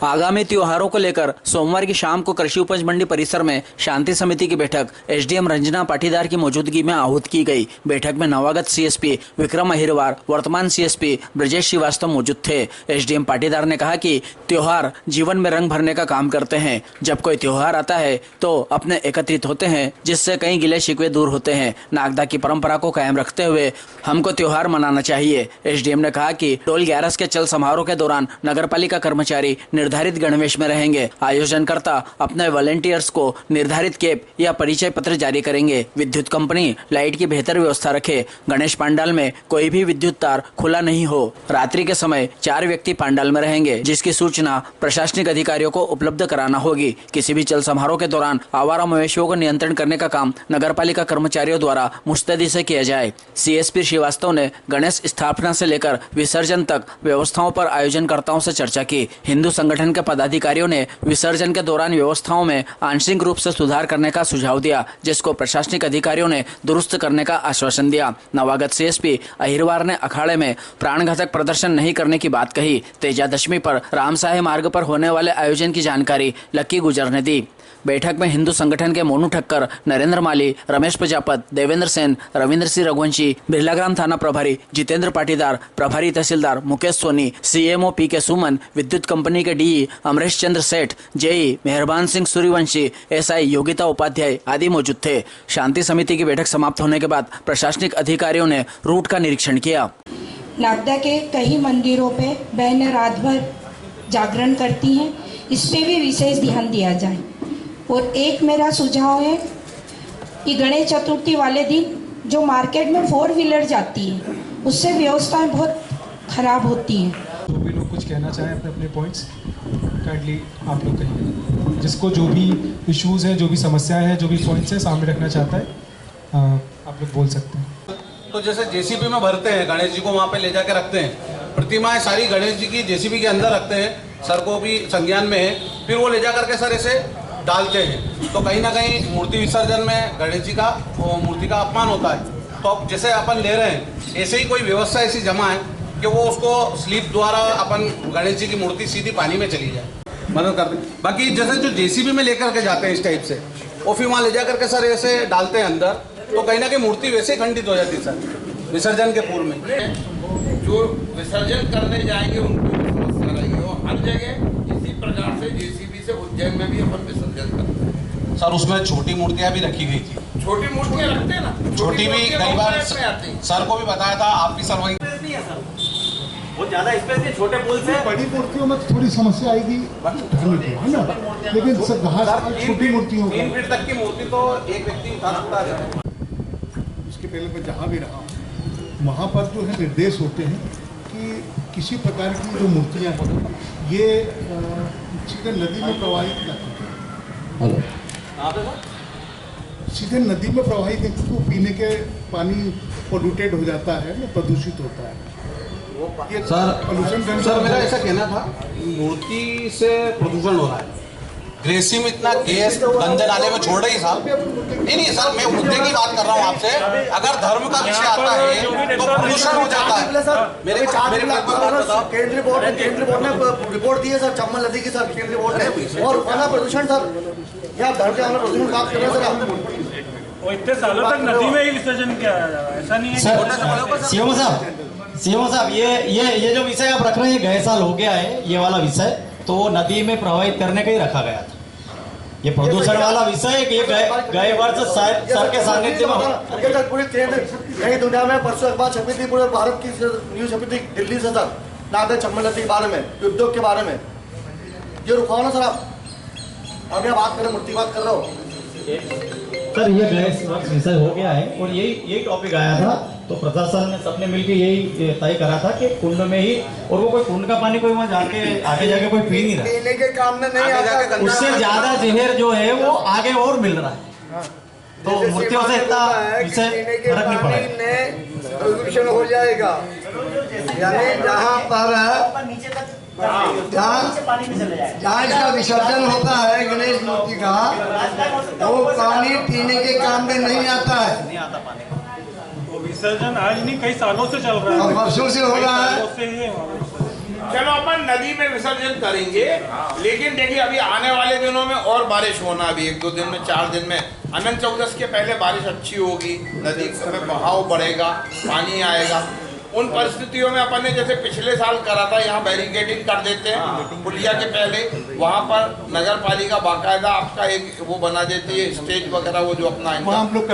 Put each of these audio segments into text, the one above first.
आगामी त्योहारों को लेकर सोमवार की शाम को कृषि उपज मंडी परिसर में शांति समिति की बैठक एसडीएम रंजना पाटीदार की मौजूदगी में आहूत की गई। बैठक में नवागत सीएसपी विक्रम अहिरवार, वर्तमान सीएसपी ब्रजेश श्रीवास्तव मौजूद थे। एसडीएम पाटीदार ने कहा कि त्योहार जीवन में रंग भरने का काम करते हैं। जब कोई त्योहार आता है तो अपने एकत्रित होते हैं, जिससे कई गिले शिकवे दूर होते हैं। नागदा की परंपरा को कायम रखते हुए हमको त्योहार मनाना चाहिए। एसडीएम ने कहा कि टोल ग्यारस के चल समारोह के दौरान नगरपालिका कर्मचारी निर्धारित गणवेश में रहेंगे। आयोजनकर्ता अपने वॉलेंटियर्स को निर्धारित कैप या परिचय पत्र जारी करेंगे। विद्युत कंपनी लाइट की बेहतर व्यवस्था रखे। गणेश पंडाल में कोई भी विद्युत तार खुला नहीं हो। रात्रि के समय 4 व्यक्ति पंडाल में रहेंगे, जिसकी सूचना प्रशासनिक अधिकारियों को उपलब्ध कराना होगी। किसी भी चल समारोह के दौरान आवारा मवेशियों को नियंत्रण करने का काम नगरपालिका कर्मचारियों द्वारा मुस्तैदी से किया जाए। सीएसपी श्रीवास्तव ने गणेश स्थापना से लेकर विसर्जन तक व्यवस्थाओं पर आयोजनकर्ताओं से चर्चा की। हिंदू संगठन के पदाधिकारियों ने विसर्जन के दौरान व्यवस्थाओं में आंशिक रूप से सुधार करने का सुझाव दिया, जिसको प्रशासनिक अधिकारियों ने दुरुस्त करने का आश्वासन दिया। नवागत सीएसपी अहिरवार ने अखाड़े में प्राणघातक प्रदर्शन नहीं करने की बात कही। तेजादशमी पर रामसाहे मार्ग पर होने वाले आयोजन की जानकारी लक्की गुजर ने दी। बैठक में हिंदू संगठन के मोनू ठक्कर, नरेंद्र माली, रमेश प्रजापत, देवेंद्र सेन, रविंद्र सिंह रघुवंशी, बिरलाग्राम थाना प्रभारी जितेंद्र पाटीदार, प्रभारी तहसीलदार मुकेश सोनी, सीएमओ पीके सुमन, विद्युत कंपनी के डीई अमरेश चंद्र सेठ, जेई मेहरबान सिंह सूर्यवंशी, एसआई योगिता उपाध्याय आदि मौजूद थे। शांति समिति की बैठक समाप्त होने के बाद प्रशासनिक अधिकारियों ने रूट का निरीक्षण किया। नागदा के कई मंदिरों पे बहनें रात भर जागरण करती हैं, इस पे भी विशेष ध्यान दिया जाए। और एक मेरा सुझाव है कि गणेश चतुर्थी वाले दिन जो मार्केट में 4 व्हीलर जाती है, उससे व्यवस्थाएं बहुत खराब होती हैं। जो भी लोग कुछ कहना चाहें अपने अपने पॉइंट्स काइंडली आप लोग कहिए। जिसको जो भी इश्यूज़ हैं, जो भी समस्याएं हैं, जो भी पॉइंट्स हैं सामने रखना चाहता है, आप लोग बोल सकते हैं। तो जैसे जेसीबी में भरते हैं, गणेश जी को वहाँ पे ले जाके रखते हैं, प्रतिमाएं सारी गणेश जी की जेसीबी के अंदर रखते हैं। सर को भी संज्ञान में है, फिर वो ले जा करके सर ऐसे डालते हैं। तो कहीं ना कहीं मूर्ति विसर्जन में गणेश जी का मूर्ति का अपमान होता है। तो अब जैसे अपन ले रहे हैं, ऐसे ही कोई व्यवस्था ऐसी जमा है कि वो उसको स्लीप द्वारा अपन गणेश जी की मूर्ति सीधी पानी में चली जाए, मदद कर दें। बाकी जैसे जो जेसीबी में लेकर के जाते हैं इस टाइप से, वो फिर वहाँ ले जा करके सर ऐसे डालते हैं अंदर, तो कहीं ना कहीं मूर्ति वैसे खंडित हो जाती है सर विसर्जन के पूर्व में। जो विसर्जन करने जाएंगे उनको समस्या रहेगी। और हर जगह इसी प्रकार से जेसीबी से उज्जैन में भी अपन विसर्जन करते हैं सर। उसमें छोटी मूर्तियाँ भी रखी गई थी। छोटी मूर्तियाँ रखते हैं ना, छोटी भी कई बार सर को भी बताया था, आप भी सर वही बहुत ज्यादा स्पेस है। छोटे पुल से बड़ी मूर्तियों में थोड़ी समस्या आएगी, है ना, लेकिन छोटी मूर्तियों 3 फीट तक की मूर्ति तो एक व्यक्ति उठा सकता है। उसके पहले मैं जहाँ भी रहा वहाँ पर जो है निर्देश होते हैं कि किसी प्रकार की जो मूर्तियाँ हैं ये सीधे नदी में प्रवाहित न करें। सीधे नदी में प्रवाहित क्योंकि वो पीने के पानी पोल्यूटेड हो जाता है, प्रदूषित होता है। सर मेरा ऐसा कहना था, मूर्ति से प्रदूषण हो रहा है। ग्रेसी में इतना गैस गंदे नाले में छोड़ रही साहब। नहीं सर, मैं मुद्दे की बात कर रहा हूँ आपसे। अगर धर्म का विषय आता है तो प्रदूषण हो जाता है। मेरे केंद्रीय बोर्ड ने रिपोर्ट दी है सर, चम्बल नदी की सर, केंद्रीय बोर्ड ने, और खाना प्रदूषण सर, या धर्म के प्रदूषण की बात कर रहे हैं सर। और इतने सालों तक नदी में ही विसर्जन किया जा रहा है, ऐसा नहीं है। सीएम साहब ये जो विषय आप रख रहे हैं, गए साल हो गया है ये वाला विषय, तो नदी में प्रवाहित करने का ही रखा गया था। ये प्रदूषण वाला विषय है कि गए वर्ष सर के सानिध्य में पूरी नई दुनिया में परसों अखबार छपी थी, पूरे भारत की न्यूज छपी थी दिल्ली से सर, नागदा चम्बल नदी के बारे में, उद्योग के बारे में। ये रुकाओ ना सर, आप यहाँ बात करें, मूर्ति बात कर रहे हो सर। ये गए वर्ष विषय हो गया है और यही टॉपिक आया था, तो प्रशासन ने सबने मिलकर यही तय करा था कि कुंड में ही, और वो कोई कुंड का पानी कोई वहाँ जाके आगे जाके कोई पी नहीं रहा, पीने के काम में नहीं आता, उससे ज्यादा जहर जो है वो आगे और मिल रहा है। तो मूर्तियों से इतना विषय फर्क नहीं पड़ेगा, प्रदूषण हो जाएगा। यानी जहाँ पर जहाँ इसका विसर्जन होता है गणेश मूर्ति का, वो पानी पीने के काम में नहीं आता है। विसर्जन आज नहीं, कई सालों से चल रहा है, वर्षों से हो रहा है। चलो अपन नदी में विसर्जन करेंगे, लेकिन देखिए अभी आने वाले दिनों में और बारिश होना, अभी 1-2 दिन में 4 दिन में अनंत चतुर्दशी के पहले बारिश अच्छी होगी, नदी में बहाव बढ़ेगा, पानी आएगा। उन परिस्थितियों में अपन ने जैसे पिछले साल करा था, यहाँ बैरिकेडिंग कर देते हैं पुलिया के पहले, वहाँ पर नगर पालिका बाकायदा आपका एक वो बना देती है स्टेज वगैरह, वो जो अपना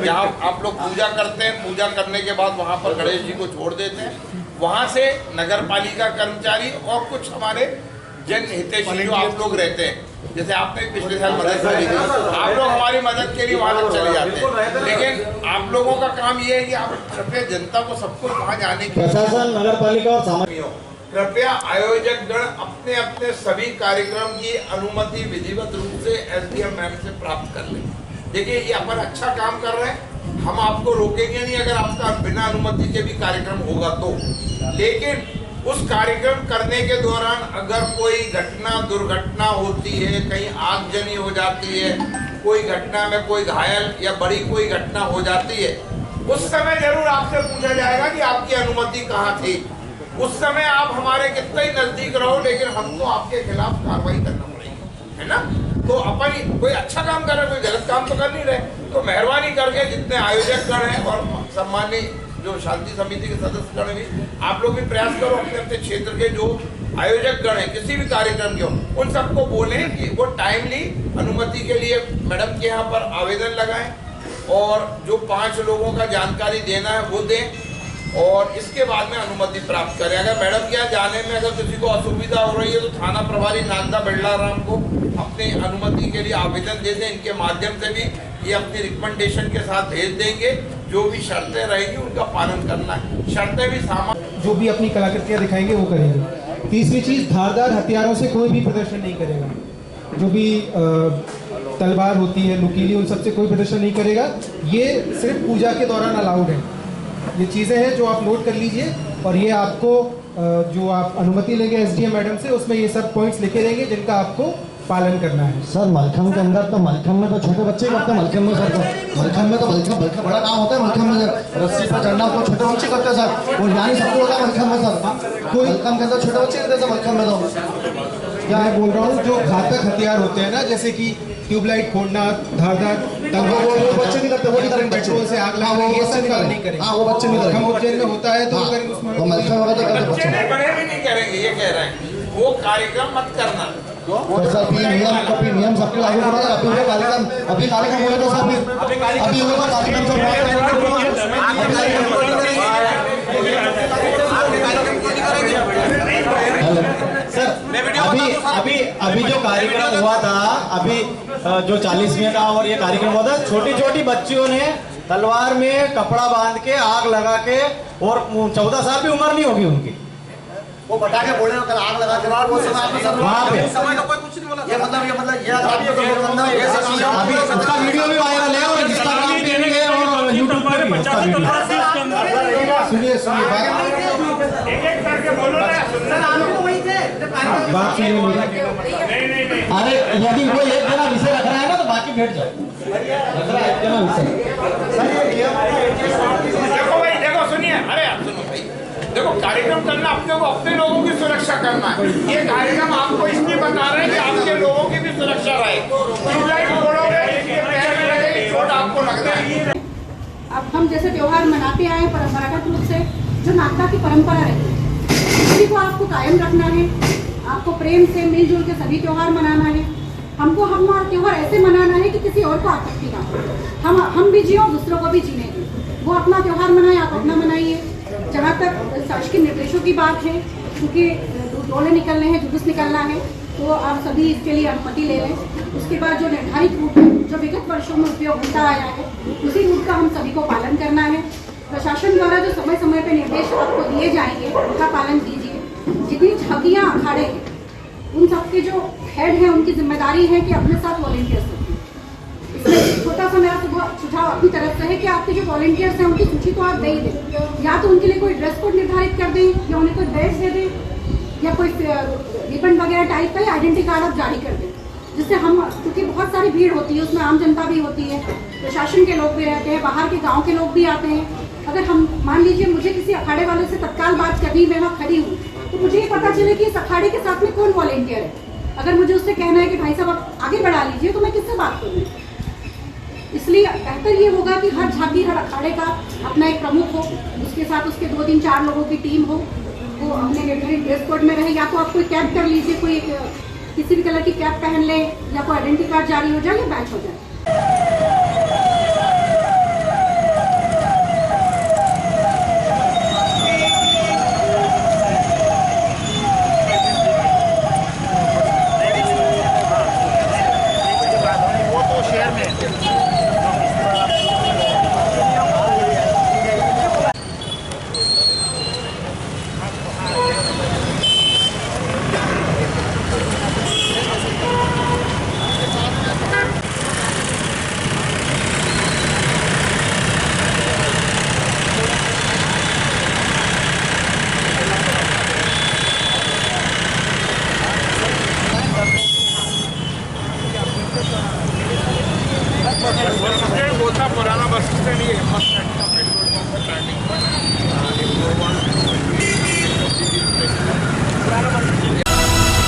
जहाँ आप लोग पूजा करते हैं, पूजा करने के बाद वहाँ पर गणेश जी को छोड़ देते हैं। वहाँ से नगर पालिका कर्मचारी और कुछ हमारे जन हितैषी जो आप लोग रहते हैं, जैसे आपने पिछले साल मदद करी थी, आप लोग हमारी मदद के लिए वहाँ तक चले जाते हैं। लेकिन आप लोगों का काम ये है कि आप कृपया जनता को सबको वहाँ जाने की, प्रशासन, नगर पालिका और सामाजिक, कृपया आयोजक गण अपने अपने सभी कार्यक्रम की अनुमति विधिवत रूप से SDM मैम से प्राप्त कर लें। देखिए ये अपन अच्छा काम कर रहे हैं, हम आपको रोकेंगे नहीं अगर आपका बिना अनुमति के भी कार्यक्रम होगा तो। लेकिन उस कार्यक्रम करने के दौरान अगर कोई घटना दुर्घटना होती है, कहीं आगजनी हो जाती है, कोई घटना में कोई घायल या बड़ी कोई घटना हो जाती है, उस समय जरूर आपसे पूछा जाएगा कि आपकी अनुमति कहाँ थी। उस समय आप हमारे कितना ही नजदीक रहो, लेकिन हमको आपके खिलाफ कार्रवाई करना पड़ेगी, है ना। तो अपन कोई अच्छा काम कर रहे, कोई गलत काम तो कर नहीं रहे, तो मेहरबानी करके जितने आयोजक गण हैं और सम्मानीय जो शांति समिति के सदस्य गण भी, आप लोग भी प्रयास करो अपने अपने क्षेत्र के जो आयोजक गण हैं किसी भी कार्यक्रम के, उन सबको बोलें कि वो टाइमली अनुमति के लिए मैडम के यहाँ पर आवेदन लगाएं और जो 5 लोगों का जानकारी देना है वो दें और इसके बाद में अनुमति प्राप्त करें। अगर मैडम के यहाँ जाने में अगर किसी को असुविधा हो रही है तो थाना प्रभारी नागदा बिरला राम को अपनी अनुमति के लिए आवेदन दे दें। इनके माध्यम से भी ये अपनी रिकमेंडेशन के साथ भेज देंगे, जो भी शर्तें रहेंगी उनका पालन करना है। शर्तें भी सामान्य, जो भी अपनी कलाकृतियाँ दिखाएंगे वो करेंगे। तीसरी चीज़, धारदार हथियारों से कोई भी प्रदर्शन नहीं करेगा। जो भी तलवार होती है, नुकीली, उन सबसे कोई प्रदर्शन नहीं करेगा। ये सिर्फ पूजा के दौरान अलाउड है। ये चीज़ें हैं जो आप नोट कर लीजिए और ये आपको जो आप अनुमति लेंगे SDM मैडम से, उसमें ये सब पॉइंट्स लिखे रहेंगे जिनका आपको पालन करना है। सर मलखम के अंदर तो मलखम में तो छोटे बच्चे करते हैं, मलखम में सर तो मलखम में तो मलखम बड़ा काम होता है। मलखम में रस्सी पर चढ़ना को छोटे बच्चे करते हैं सर, और यानी सबको होता है मलखम में सर। कोई मलखम के अंदर छोटे बच्चे करते हैं मलखम में तो क्या मैं बोल रहा हूँ, जो घातक हथियार होते हैं ना, जैसे कि ट्यूबलाइट फोड़ना, धारदार तलवार, वो बच्चे नहीं करते, वो नहीं करेंगे। पेट्रोल से आग लगाना, ये सब नहीं करेंगे। हाँ वो बच्चे नहीं करेंगे। मलखम उज्जैन में होता है तो अगर उसमें मलखम वगैरह तो करते बच्चे बड़े भी नहीं करेंगे, ये कह रहे हैं वो कार्यक्रम मत करना। तो सर नियम सबके लागू करो। अभी कार्यक्रम बोले तो सर अभी होगा अभी जो कार्यक्रम हुआ था, अभी जो 40वें का और ये कार्यक्रम हुआ था, छोटी छोटी बच्चियों ने तलवार में कपड़ा बांध के आग लगा के, और 14 साल भी उम्र नहीं होगी उनकी, वो बता के बोले कल आग लगा के बाद वो समय आपने सर वहाँ पे समय का कोई कुछ नहीं बोला। ये अभी उसका वीडियो भी वायरल है और इंस्टाग्राम पे भी है और यूट्यूब पे भी उसका वीडियो। सुनिए बात सुनिए मेरी। अरे यदि वो एक जना विषय रख रहा है ना तो बाकी बैठ जाओ, रख रहा है एक जना विषय। देखो भाई, देखो सुनिए, अरे आप सुनो भाई, देखो कार्यक्रम करना अपने को, अपने लोगों की सुरक्षा करना है। ये कार्यक्रम आपको इसलिए बता रहे हैं कि आपके लोगों की भी सुरक्षा रहे। ट्यूबलाइट फोड़ोगे, इसके पैर में लगेगी चोट, आपको लग रहा है। अब हम जैसे त्योहार मनाते आए हैं परंपरागत रूप से, जो नागदा की परंपरा रहती है, इसी को आपको कायम रखना है। आपको प्रेम से मिलजुल के सभी त्योहार मनाना है। हमको हमारा त्योहार ऐसे मनाना है कि किसी और को आपत्ति ना हो। हम भी जियो, दूसरों को भी जीने दें। वो अपना त्योहार मनाए, आप अपना मनाइए। जहाँ तक शासकीय निर्देशों की बात है, क्योंकि डोले निकलने हैं, जुलूस निकलना है, तो आप सभी इसके लिए अनुमति ले लें। उसके बाद जो निर्धारित रूट है, जो विगत वर्षों में उपयोग होता आया है, उसी रूट का हम सभी को पालन करना है। प्रशासन द्वारा जो समय समय पर निर्देश आपको दिए जाएंगे, उनका पालन कीजिए। जितनी झांकियाँ अखाड़े हैं, उन सबके जो हेड हैं, उनकी जिम्मेदारी है कि अपने साथ वॉलेंटियर्स रखें। इसमें छोटा सा मेरा सुझाव अपनी तरफ से है कि आपके जो वॉलेंटियर्स हैं उनकी सूची तो आप दे ही दें। या तो उनके लिए कोई ड्रेस कोड निर्धारित कर दें, या उन्हें कोई बैच दे दें, या कोई रिबन वगैरह टाइप का आइडेंटिटी कार्ड आप जारी कर दें, जिससे हम, क्योंकि बहुत सारी भीड़ होती है, उसमें आम जनता भी होती है, प्रशासन के लोग भी रहते हैं, बाहर के गाँव के लोग भी आते हैं। अगर हम मान लीजिए मुझे किसी अखाड़े वाले से तत्काल बात करनी, मैं वहाँ खड़ी हूँ, तो तो मुझे ये पता चले कि इस अखाड़े के साथ में कौन वॉलेंटियर है। अगर मुझे उससे कहना है कि भाई साहब आप आगे बढ़ा लीजिए, तो मैं किससे बात करूँ? इसलिए बेहतर ये होगा कि हर झांकी, हर अखाड़े का अपना एक प्रमुख हो, उसके साथ उसके 2 3 4 लोगों की टीम हो, वो अपने निर्धारित ड्रेस कोड में रहे। या तो आप कोई कैप कर लीजिए, कोई किसी भी कलर की कैप पहन ले, या कोई आइडेंटिटी कार्ड जारी हो जाए या बैच हो जाए। पुराना बस स्टैंड ये